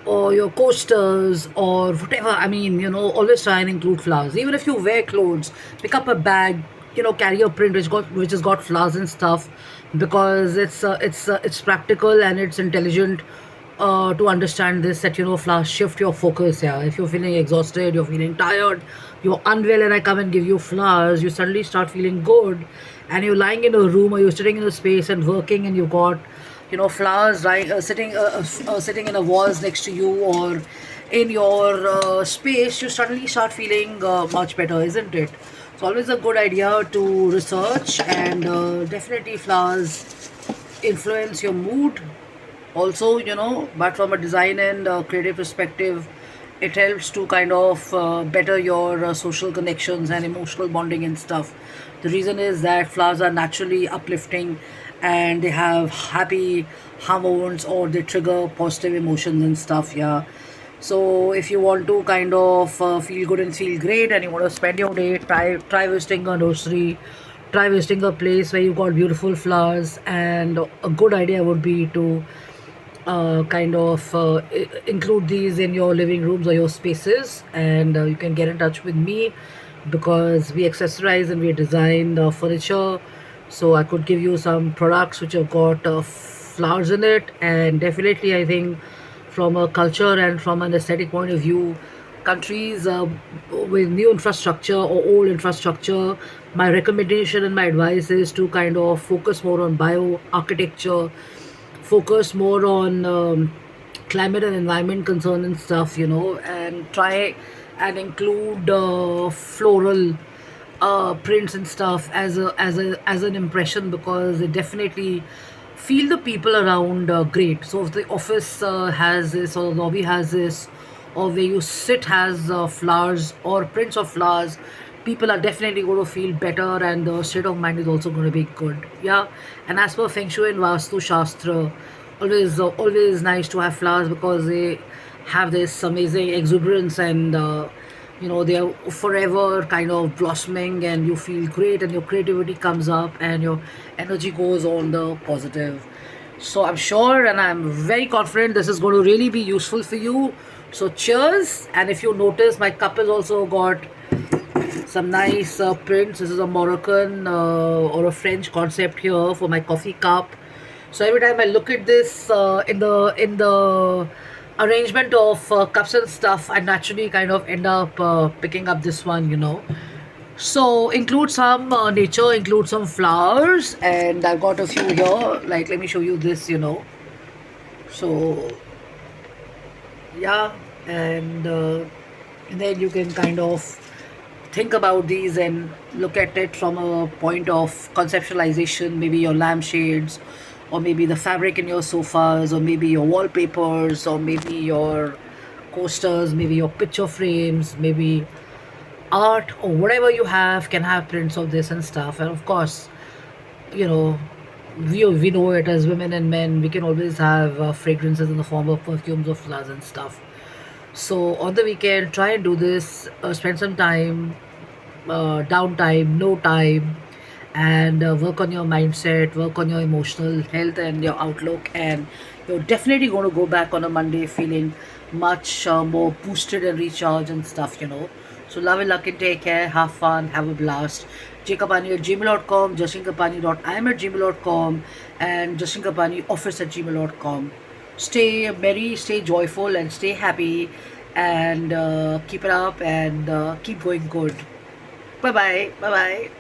or your coasters or whatever. I mean, always try and include flowers. Even if you wear clothes, pick up a bag, carry a print which has got flowers and stuff, because it's practical and it's intelligent to understand this, that flowers shift your focus. Yeah, if you're feeling exhausted, you're feeling tired, you're unwell, and I come and give you flowers, you suddenly start feeling good, and you're lying in a room or you're sitting in a space and working, and you've got flowers right sitting in a walls next to you or in your space, you suddenly start feeling much better, isn't it? It's always a good idea to research, and definitely flowers influence your mood also, but from a design and creative perspective, it helps to kind of better your social connections and emotional bonding and stuff. The reason is that flowers are naturally uplifting, and they have happy hormones, or they trigger positive emotions and stuff. Yeah, so if you want to kind of feel good and feel great, and you want to spend your day, try visiting a nursery, try visiting a place where you got beautiful flowers. And a good idea would be to kind of include these in your living rooms or your spaces. And you can get in touch with me, because we accessorize and we design the furniture. So I could give you some products which have got flowers in it. And definitely, I think from a culture and from an aesthetic point of view, countries with new infrastructure or old infrastructure, my recommendation and my advice is to kind of focus more on bio architecture, focus more on climate and environment concern and stuff, and try and include floral prints and stuff as an impression, because they definitely feel the people around great. So if the office has this, or the lobby has this, or where you sit has flowers or prints of flowers, people are definitely going to feel better, and the state of mind is also going to be good. Yeah, and as per Feng Shui and Vastu Shastra, always nice to have flowers, because they have this amazing exuberance, and they are forever kind of blossoming, and you feel great, and your creativity comes up, and your energy goes on the positive. So I'm sure, and I'm very confident this is going to really be useful for you. So cheers. And if you notice, my cup has also got some nice prints. This is a Moroccan or a French concept here for my coffee cup. So every time I look at this in the arrangement of cups and stuff, I naturally kind of end up picking up this one. So include some nature, include some flowers, and I've got a few here. Like, let me show you this. So yeah, and then you can kind of think about these and look at it from a point of conceptualization, maybe your lampshades, or maybe the fabric in your sofas, or maybe your wallpapers, or maybe your coasters, maybe your picture frames, maybe art, or whatever you have can have prints of this and stuff. And of course, you know we know it, as women and men, we can always have fragrances in the form of perfumes or flowers and stuff. So on the weekend, try and do this. Spend some time, downtime, no time, and work on your mindset, work on your emotional health and your outlook. And you're definitely going to go back on a Monday feeling much more boosted and recharged and stuff. So love and luck and take care, have fun, have a blast. Jkapani at gmail.com, justinkapani.im at gmail.com, and justinkapani office at gmail.com. Stay merry, stay joyful, and stay happy, and keep it up, and keep going good. Bye bye. Bye bye.